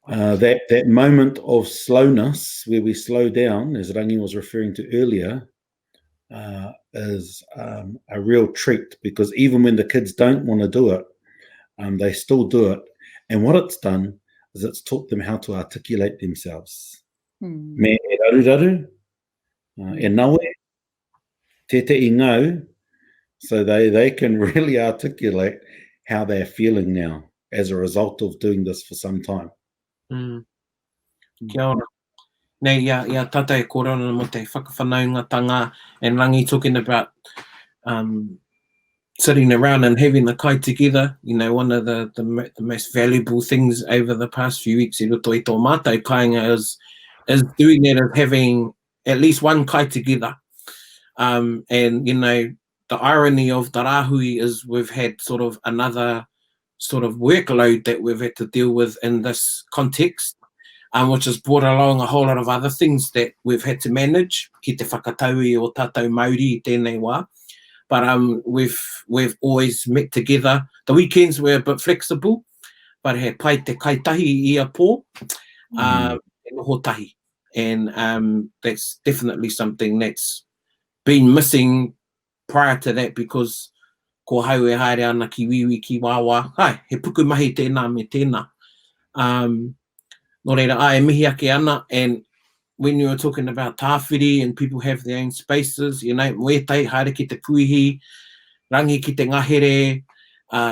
Speaker 4: that moment of slowness where we slow down, as Rangi was referring to earlier, is a real treat, because even when the kids don't want to do it, they still do it. And what it's done is it's taught them how to articulate themselves. Me e raru, e nawe, te te I ngau, so they can really articulate how they're feeling now as a result of doing this for some time.
Speaker 1: Kia ora. Nei, ia tata e korona mo te whakawhanaungatanga, and Rangi talking about sitting around and having the kai together. You know, one of the most valuable things over the past few weeks I roto I tō mātou kāinga is doing that, of having at least one kai together. And, you know, the irony of the rāhui is we've had sort of another sort of workload that we've had to deal with in this context, which has brought along a whole lot of other things that we've had to manage, ki te whakataui o tātou Māori I tēnei wā. But we've always met together. The weekends were a bit flexible, but he pai te kaitahi I a pō, and hotahi. And that's definitely something that's been missing prior to that, because ko hau e haere ana ki wiwi ki wāwā. Hai, he puku mahi tēnā me tēnā. Nō reira, ai mihi ake ana, and when you were talking about tāwhiri and people have their own spaces, you know, moetai, haere ki te puihi, rangi ki te ngahere,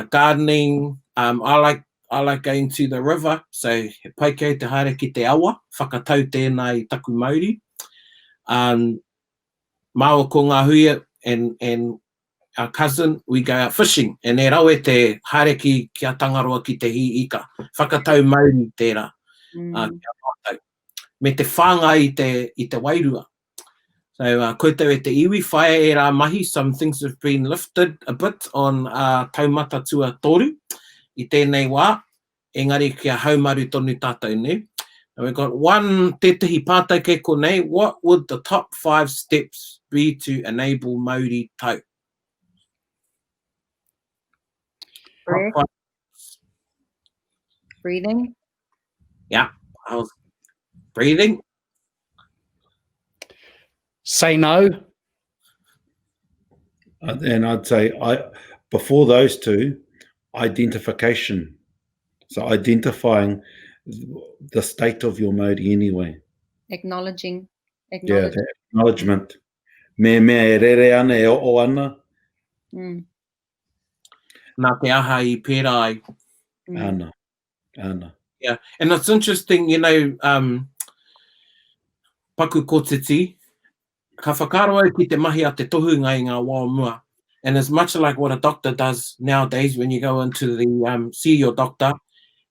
Speaker 1: gardening. I like going to the river, so he pai kei te haere ki te awa, whakatau tēnā I taku Māori. Māo ko ngā hui and our cousin, we go out fishing, and e rau e te haere ki a tangaroa ki te hi ika. Whakatau Māori tērā. Me te whanga I te wairua. So koutou e te iwi, whae e rā mahi, some things have been lifted a bit on taumata tua toru I tēnei wā, engari kia haumaru tonu tātou ne. And we've got one tētahi pātai kei konei. What would the top 5 steps be to enable Māori tau?
Speaker 3: Breathing.
Speaker 1: Yeah, I was breathing.
Speaker 2: Say no.
Speaker 4: And I'd say, before those two, identification. So identifying the state of your Māori anyway.
Speaker 3: Acknowledging.
Speaker 4: Yeah, the acknowledgement. Me e rere ana, e o ana.
Speaker 1: Nā te aha I pērā ai.
Speaker 4: Ana.
Speaker 1: Yeah, and it's interesting, you know, paku kōtiti, ka whakaroa ki te mahi a te tohunga I ngā wā mua. And it's much like what a doctor does nowadays when you go into the see your doctor,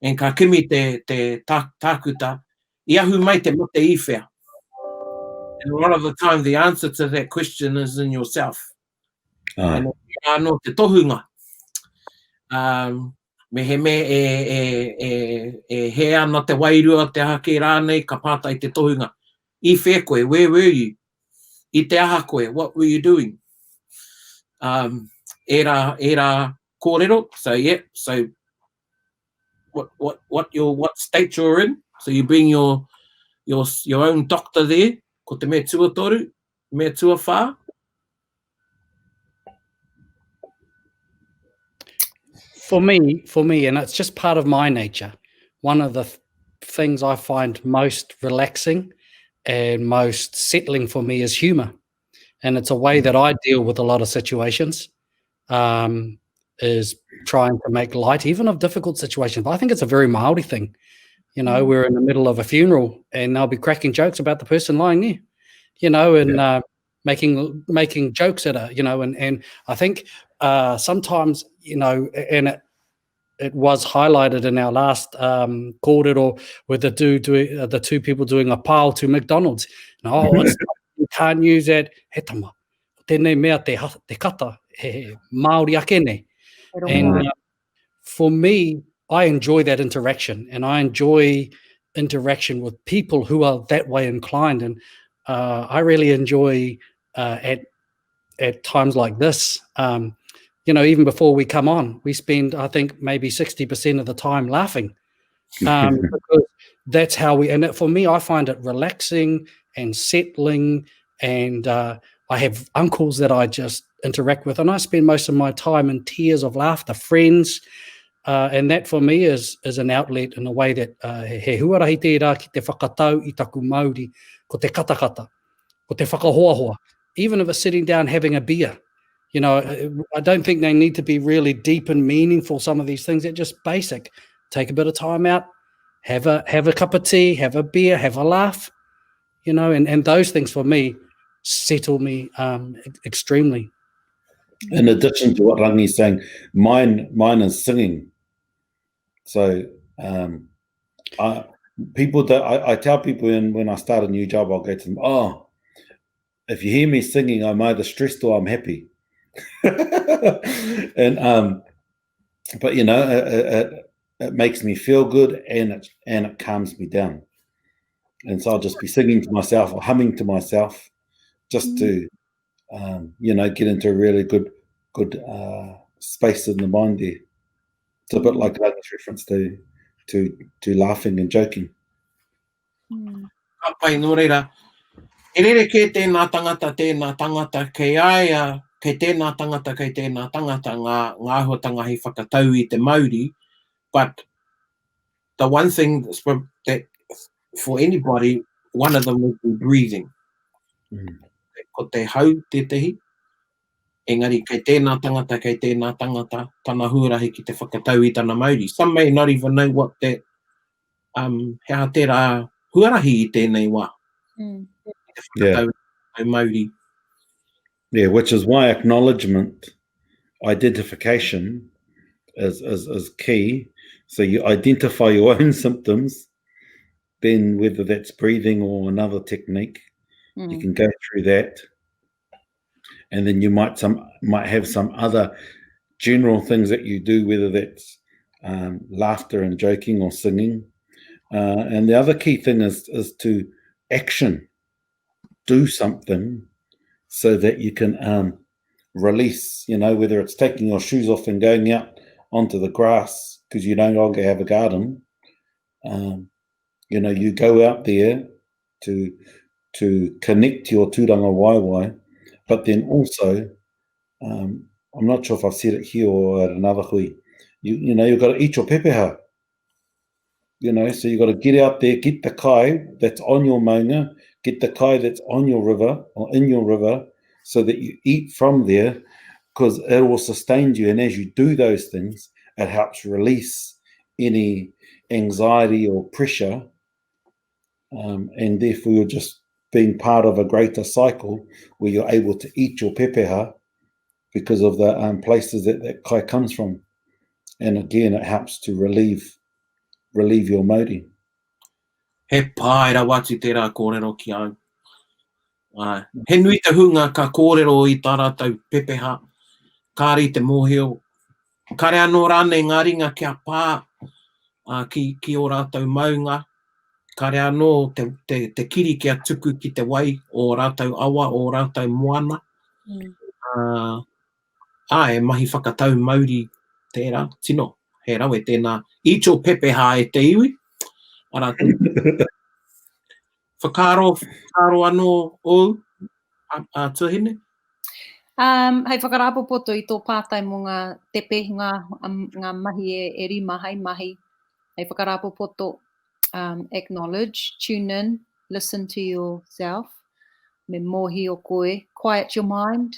Speaker 1: and ka kimi te tākuta, I ahu mai te mate I whea. And a lot of the time the answer to that question is in yourself. And no te tohunga. Me he me e he ana te wairua te hake rānei, ka pāta I te tohunga. I whea koe, where were you? I te aha koe, what were you doing? E rā kōrero, so yeah, so what state you're in. So you bring your own doctor there, ko te mea tuatoru, mea tuawha.
Speaker 2: For me, and it's just part of my nature, one of the things I find most relaxing and most settling for me is humour. And it's a way that I deal with a lot of situations, is trying to make light even of difficult situations. But I think it's a very Māori thing. You know, we're in the middle of a funeral and they'll be cracking jokes about the person lying there, you know, and making jokes at her, you know, and I think sometimes, you know, and it was highlighted in our last kōrero with the two people doing a pāo to McDonald's. And, you can't use that. He tama, tēnei mea te kata, he Māori ake nei. And for me, I enjoy that interaction, and I enjoy interaction with people who are that way inclined. And I really enjoy at times like this, you know, even before we come on, we spend, I think, maybe 60% of the time laughing. Because that's how for me, I find it relaxing and settling. And I have uncles that I just interact with, and I spend most of my time in tears of laughter, friends. And that for me is an outlet in a way that he huarahi tērā ki te whakatau I taku Māori, ko te katakata, ko te whakahoahoa, even if it's sitting down having a beer. You know, I don't think they need to be really deep and meaningful, some of these things. They're just basic. Take a bit of time out, have a cup of tea, have a beer, have a laugh, you know, and those things for me settle me extremely.
Speaker 4: In addition to what Rangi's saying, mine is singing. So I tell people when I start a new job, I'll go to them, oh, if you hear me singing, I'm either stressed or I'm happy. And but you know, it makes me feel good, and it calms me down. And so I'll just be singing to myself or humming to myself, just to you know, get into a really good space in the mind there. It's a bit like that reference to laughing and joking.
Speaker 1: Pai no reira. E rere ke tēnā tangata kei aia, kei tēnā tangata ngā āhuatanga hei whakatau I te Māori. But the one thing that for anybody, one of them would be breathing. Ko te hau te tehi. Engari, kei tēnā tangata, tana huarahi ki te whakatau I tana Māori. Some may not even know what that hea tērā huarahi I tēnei wā.
Speaker 4: Yeah.
Speaker 1: Māori.
Speaker 4: Yeah, which is why acknowledgement, identification is key. So you identify your own symptoms, then whether that's breathing or another technique, you can go through that. And then you might have some other general things that you do, whether that's laughter and joking or singing. And the other key thing is to action. Do something so that you can release, you know, whether it's taking your shoes off and going out onto the grass because you no longer have a garden. You know, you go out there to connect your tūranga waiwai, but then also, I'm not sure if I've said it here or at another hui, you know, you've got to eat your pepeha. You know, so you've got to get out there, get the kai that's on your maunga, get the kai that's on your river or in your river, so that you eat from there, because it will sustain you. And as you do those things, it helps release any anxiety or pressure. And therefore, you're just being part of a greater cycle where you're able to eat your pepeha because of the places that kai comes from. And again, it helps to relieve your Māori.
Speaker 1: He pāera watu tērā kōrero ki au. He nui te hunga ka kōrero I tā rātou pepeha, kāri te mōhio. Kare anō rānei ngā ringa kia pā ki o rātou maunga. Kare anō te kiri kia tuku ki te wai o rātou awa, o rātou moana. E mahi whakatau Māori tērā, tino. he rau e tēnā icho pepeha e te iwi. Ara, whakaro anō o tuhine?
Speaker 3: Hei whakarapopoto i tō pātai mo ngā tepe, ngā mahi e rima hai mahi. Hei whakarapopoto, acknowledge, tune in, listen to yourself, me mohi o koe, quiet your mind.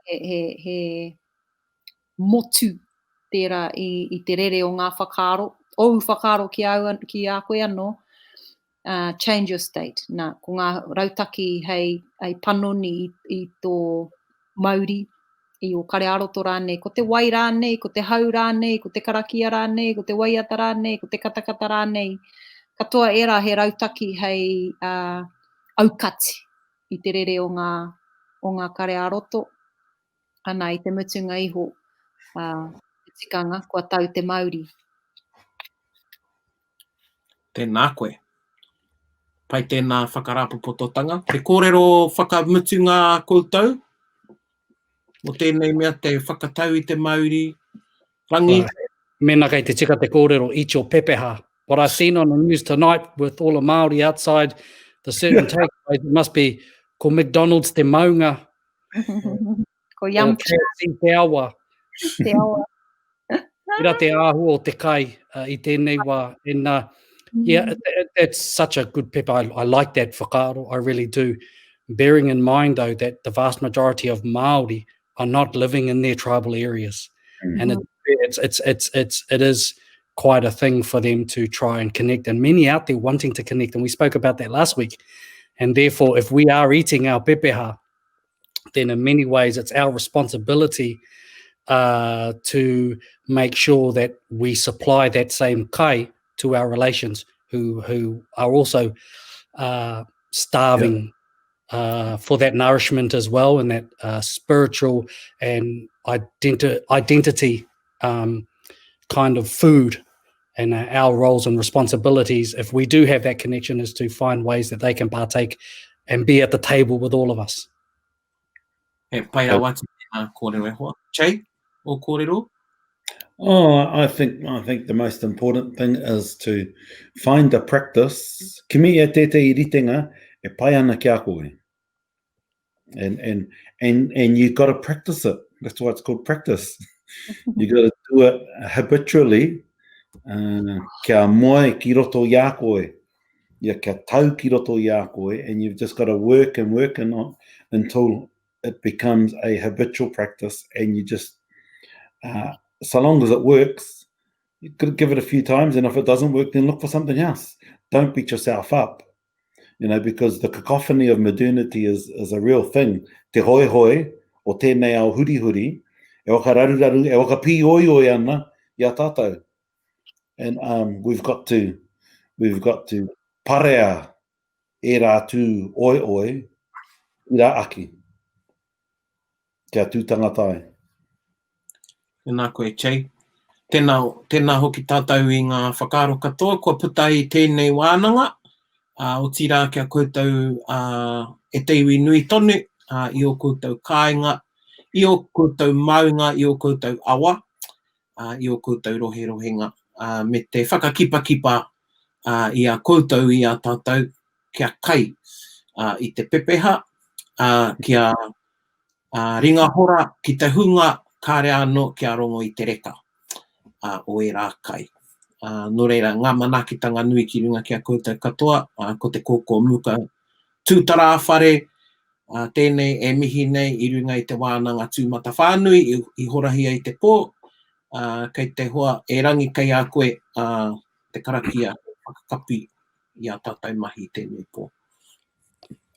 Speaker 3: He motu tērā i te rere o ngā whakaro, ou whakaro ki a koe anō, change your state. Nā, ko ngā rautaki hei panoni i tō Māori, i o kare aroto rānei, ko te wai rānei, ko te hau rānei, ko te karakia rānei, ko te waiata rānei, ko te katakata rānei. Katoa era he rautaki hei aukati i te rere o ngā kare aroto. Ana i te mutunga iho, te tikanga, kua tau te Māori.
Speaker 1: Tēnā koe. Pai tēnā whakarapopototanga. Te kōrero whakamutunga koutou. Mo tēnei mea te whakatau i te Māori. Rangi.
Speaker 2: Mena kei te tika te kōrero icho pepeha. What I've seen on the news tonight with all the Māori outside, the certain takeaways must be ko McDonald's te maunga.
Speaker 3: Ko yamcha.
Speaker 2: Te awa.
Speaker 3: Te awa.
Speaker 2: Ira te ahu o te kai I tēnei wā. And yeah, that's such a good pepe. I like that whakaro, I really do. Bearing in mind, though, that the vast majority of Māori are not living in their tribal areas. And it is quite a thing for them to try and connect, and many out there wanting to connect, and we spoke about that last week. And therefore, if we are eating our pepeha, then in many ways it's our responsibility to make sure that we supply that same kai to our relations who are also starving for that nourishment as well, and that spiritual and identity kind of food. And our roles and responsibilities, if we do have that connection, is to find ways that they can partake and be at the table with all of us.
Speaker 1: He pai rawa te kōrero e hoa. Che, o kōrero?
Speaker 4: Oh, I think the most important thing is to find a practice. Kimi e te iritenga e pai ana ki a koe. And you got to practice it. That's why it's called practice. You got to do it habitually. Kia moe ki roto i a koe. Ia kia tau ki roto i a koe. And you've just got to work on until it becomes a habitual practice. And you just, so long as it works, you could give it a few times. And if it doesn't work, then look for something else. Don't beat yourself up. You know, because the cacophony of modernity is a real thing. Te hoi hoi, o tēnei au huri huri, e waka raru, e waka pi oi oi ana, ia tātou. And we've got to parea e rā tū oi oi, i rā aki. Kia tūtanga tai.
Speaker 1: Tēnā koe, Che. Tēnā hoki tātou I ngā whakaro katoa, kua puta I tēnei wānanga. O tira kia koutou e te iwi nui tonu, I o koutou kāinga, I o koutou maunga, I o koutou awa, I o koutou rohe rohenga. Me te whakakipa I a koutou I a tātou, kia kai I te pepeha, kia ringa hora ki te hunga, kāre anō kia rongo I te reka o e rā kai. Nō reira, ngā manakitanga nui ki runga kia koutou katoa, ko te Kōkōmuka tūtara whare, tēnei e mihi nei I runga I te wānanga tūmata whānui, I horahia I te pō, kei te hoa e rangi kei a koe te karakia, whakakapi I a tātai mahi tēnei pō.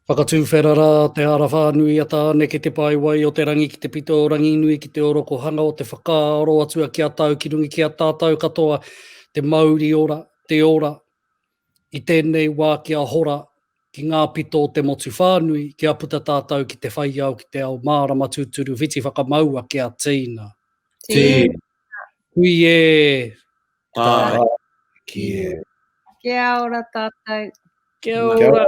Speaker 2: Whakatū wherara te ara whānui a tāne ki te pai wai o te rangi ki te pito o rangi nui ki te oroko hanga o te whakaaro atua ki a tau ki rungi ki a tātou katoa, te Māori ora, te ora, I tēnei wā ki a hora, ki ngā pito o te motu whānui, ki a puta tātou ki te whaiau, ki te ao mārama tūturu, whiti whakamaua ki a tīna.
Speaker 1: Tēnā.
Speaker 2: Kui e.
Speaker 1: Tai.
Speaker 4: Kia.
Speaker 3: Kia ora tātou.
Speaker 2: Kia ora.
Speaker 4: Kia ora.